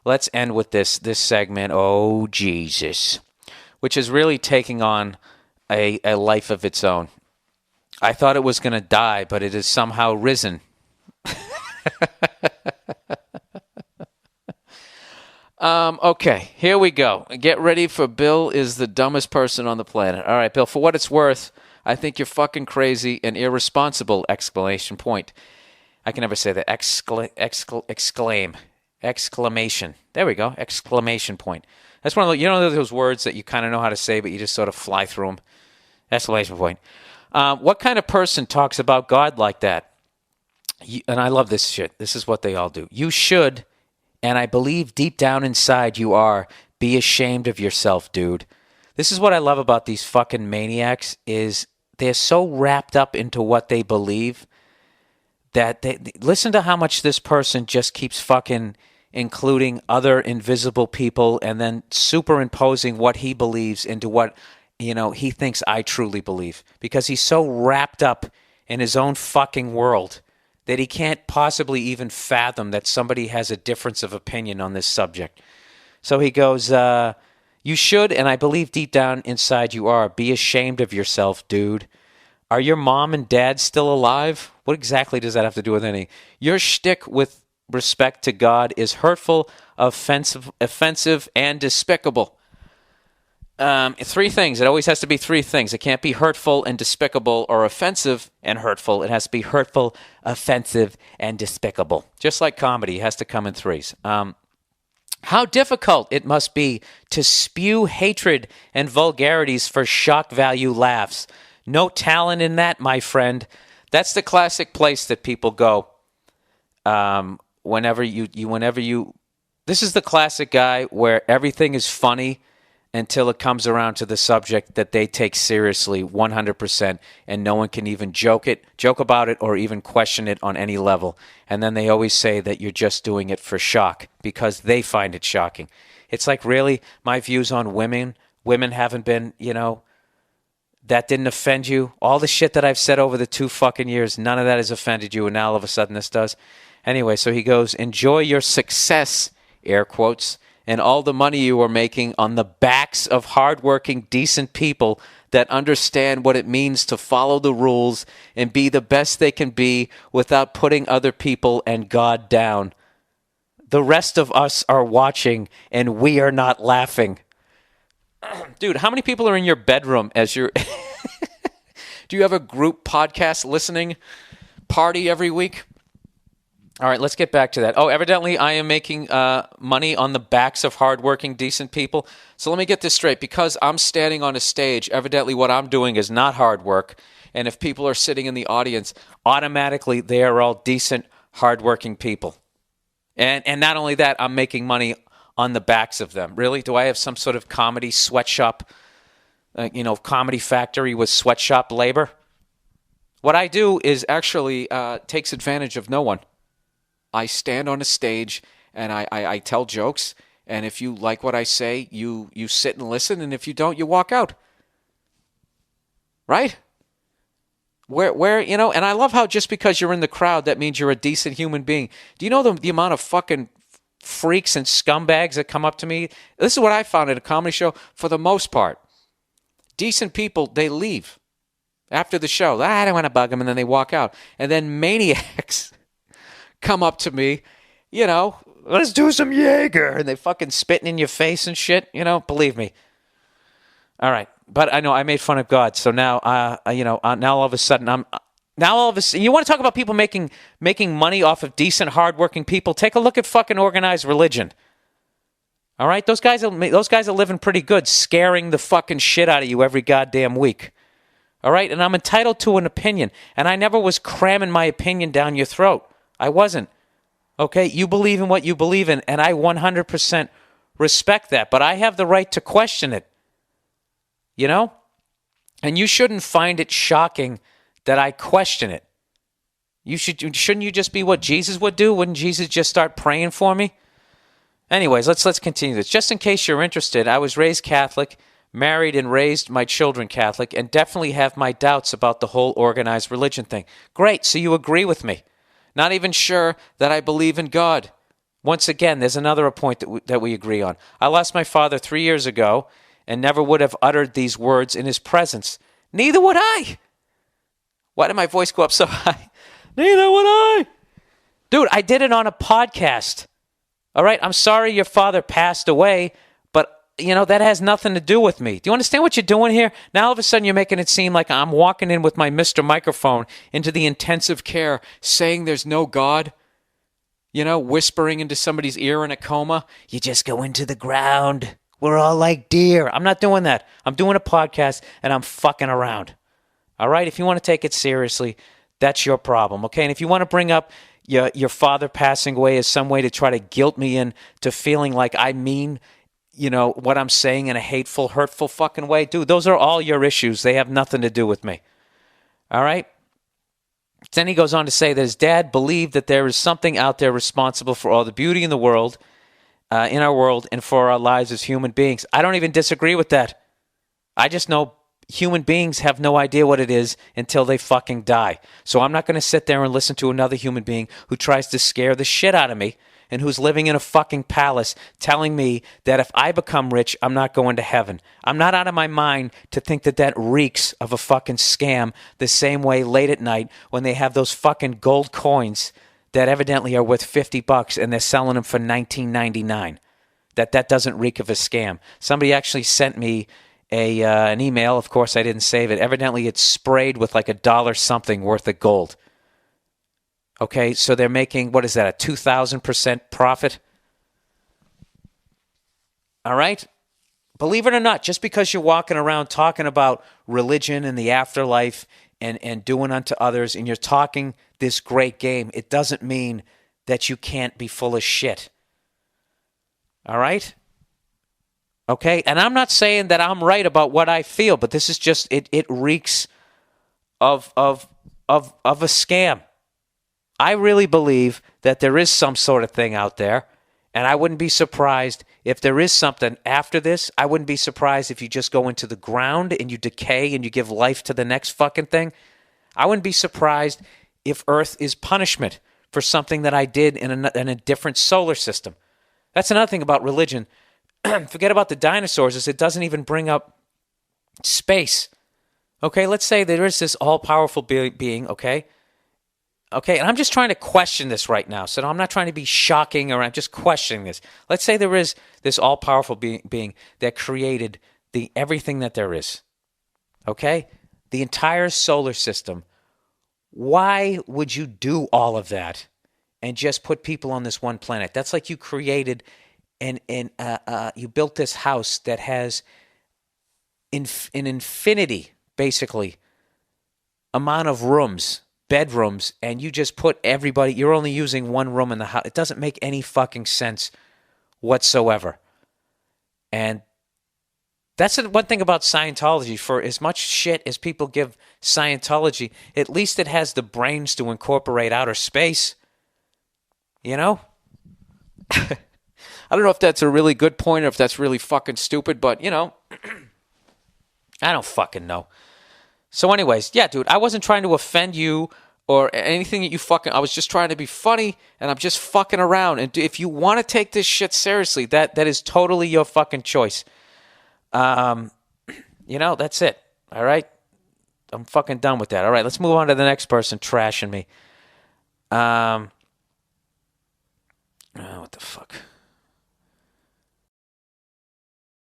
let's end with this segment, Oh, Jesus, which is really taking on a life of its own. I thought it was going to die, but it has somehow risen. Okay, here we go. Get ready for Bill is the dumbest person on the planet. All right, Bill, for what it's worth, I think you're fucking crazy and irresponsible, exclamation point. I can never say that. Exclamation. There we go, exclamation point. That's one of those words that you kind of know how to say, but you just sort of fly through them. Exclamation point. What kind of person talks about God like that? And I love this shit. This is what they all do. You should, and I believe deep down inside you are, be ashamed of yourself, dude. This is what I love about these fucking maniacs is they're so wrapped up into what they believe that they listen to how much this person just keeps fucking including other invisible people and then superimposing what he believes into what, he thinks I truly believe. Because he's so wrapped up in his own fucking world that he can't possibly even fathom that somebody has a difference of opinion on this subject. So he goes, you should, and I believe deep down inside you are, be ashamed of yourself, dude. Are your mom and dad still alive? What exactly does that have to do with anything? Your shtick with respect to God is hurtful, offensive, and despicable. Three things. It always has to be three things. It can't be hurtful and despicable or offensive and hurtful. It has to be hurtful, offensive, and despicable. Just like comedy, it has to come in threes. How difficult it must be to spew hatred and vulgarities for shock value laughs. No talent in that, my friend. That's the classic place that people go whenever you. This is the classic guy where everything is funny until it comes around to the subject that they take seriously 100%, and no one can even joke about it, or even question it on any level. And then they always say that you're just doing it for shock because they find it shocking. It's like, really, my views on women haven't been, that didn't offend you. All the shit that I've said over the 2 fucking years, none of that has offended you, and now all of a sudden this does. Anyway, so he goes, enjoy your success, air quotes, and all the money you are making on the backs of hardworking, decent people that understand what it means to follow the rules and be the best they can be without putting other people and God down. The rest of us are watching, and we are not laughing. Dude, how many people are in your bedroom as you're... Do you have a group podcast listening party every week? All right, let's get back to that. Oh, evidently I am making money on the backs of hardworking, decent people. So let me get this straight. Because I'm standing on a stage, evidently what I'm doing is not hard work. And if people are sitting in the audience, automatically they are all decent, hardworking people. And not only that, I'm making money on the backs of them. Really? Do I have some sort of comedy sweatshop, comedy factory with sweatshop labor? What I do is actually takes advantage of no one. I stand on a stage and I tell jokes, and if you like what I say, you sit and listen, and if you don't, you walk out. Right? Where and I love how just because you're in the crowd, that means you're a decent human being. Do you know the amount of fucking freaks and scumbags that come up to me? This is what I found at a comedy show. For the most part, decent people, they leave after the show. I don't want to bug them, and then they walk out. And then maniacs come up to me, let's do some Jaeger, and they fucking spitting in your face and shit, believe me. All right, but I know I made fun of God, so now, now all of a sudden you want to talk about people making money off of decent, hardworking people? Take a look at fucking organized religion. All right, those guys are living pretty good, scaring the fucking shit out of you every goddamn week. All right, and I'm entitled to an opinion, and I never was cramming my opinion down your throat. I wasn't. Okay, you believe in what you believe in, and I 100% respect that, but I have the right to question it. And you shouldn't find it shocking that I question it. Shouldn't you just be what Jesus would do? Wouldn't Jesus just start praying for me? Anyways, let's continue this. Just in case you're interested, I was raised Catholic, married and raised my children Catholic, and definitely have my doubts about the whole organized religion thing. Great, so you agree with me. Not even sure that I believe in God. Once again, there's another point that we agree on. I lost my father 3 years ago and never would have uttered these words in his presence. Neither would I. Why did my voice go up so high? Neither would I. Dude, I did it on a podcast. All right? I'm sorry your father passed away, but, that has nothing to do with me. Do you understand what you're doing here? Now, all of a sudden, you're making it seem like I'm walking in with my Mr. Microphone into the intensive care, saying there's no God. Whispering into somebody's ear in a coma. You just go into the ground. We're all like deer. I'm not doing that. I'm doing a podcast, and I'm fucking around. All right? If you want to take it seriously, that's your problem, okay? And if you want to bring up your father passing away as some way to try to guilt me into feeling like I mean, what I'm saying in a hateful, hurtful fucking way, dude, those are all your issues. They have nothing to do with me. All right? Then he goes on to say that his dad believed that there is something out there responsible for all the beauty in the world, in our world, and for our lives as human beings. I don't even disagree with that. I just know human beings have no idea what it is until they fucking die. So I'm not going to sit there and listen to another human being who tries to scare the shit out of me and who's living in a fucking palace telling me that if I become rich, I'm not going to heaven. I'm not out of my mind to think that reeks of a fucking scam the same way late at night when they have those fucking gold coins that evidently are worth $50 and they're selling them for $19.99. That doesn't reek of a scam. Somebody actually sent me an email. Of course, I didn't save it. Evidently, it's sprayed with like $1 something worth of gold. Okay, so they're making, what is that, a 2,000% profit? All right? Believe it or not, just because you're walking around talking about religion and the afterlife and doing unto others, and you're talking this great game, it doesn't mean that you can't be full of shit. All right? Okay? And I'm not saying that I'm right about what I feel, but this is just, it reeks of a scam. I really believe that there is some sort of thing out there, and I wouldn't be surprised if there is something after this. I wouldn't be surprised if you just go into the ground and you decay and you give life to the next fucking thing. I wouldn't be surprised if Earth is punishment for something that I did in a different solar system. That's another thing about religion. Forget about the dinosaurs, is it doesn't even bring up space. Okay, let's say there is this all-powerful being, okay? Okay, and I'm just trying to question this right now. So I'm not trying to be shocking, or I'm just questioning this. Let's say there is this all-powerful being that created everything that there is. Okay? The entire solar system. Why would you do all of that and just put people on this one planet? That's like you created and you built this house that has an infinity, basically, amount of rooms, bedrooms, and you just put everybody, you're only using one room in the house. It doesn't make any fucking sense whatsoever. And that's the one thing about Scientology. For as much shit as people give Scientology, at least it has the brains to incorporate outer space. You know? I don't know if that's a really good point or if that's really fucking stupid, but, I don't fucking know. So anyways, yeah, dude, I wasn't trying to offend you or anything that you fucking... I was just trying to be funny, and I'm just fucking around. And if you want to take this shit seriously, that is totally your fucking choice. That's it. All right? I'm fucking done with that. All right, let's move on to the next person trashing me. What the fuck?